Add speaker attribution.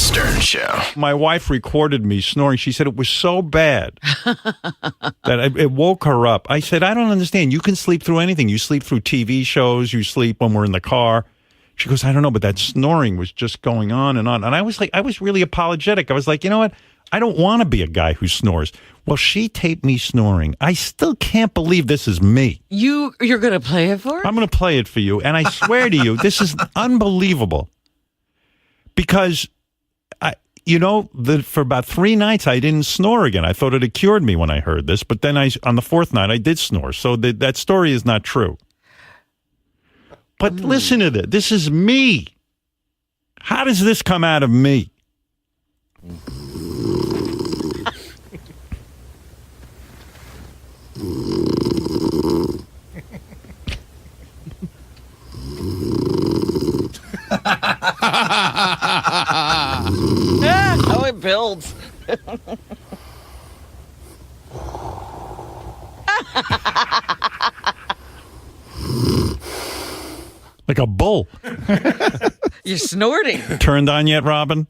Speaker 1: Stern Show.
Speaker 2: My wife recorded me snoring. She said it was so bad that it woke her up. I said, I don't understand. You can sleep through anything. You sleep through TV shows. You sleep when we're in the car. She goes, I don't know, but that snoring was just going on. And I was like, I was really apologetic. I was like, you know what? I don't want to be a guy who snores. Well, she taped me snoring. I still can't believe this is me.
Speaker 3: You're going to play it for her?
Speaker 2: I'm going to play it for you. And I swear to you, this is unbelievable. Because, for about 3 nights, I didn't snore again. I thought it had cured me when I heard this. But then on the 4th night, I did snore. So that story is not true. But listen to this. This is me. How does this come out of me?
Speaker 3: How it builds.
Speaker 2: Like a bull.
Speaker 3: You're snorting.
Speaker 2: Turned on yet, Robin?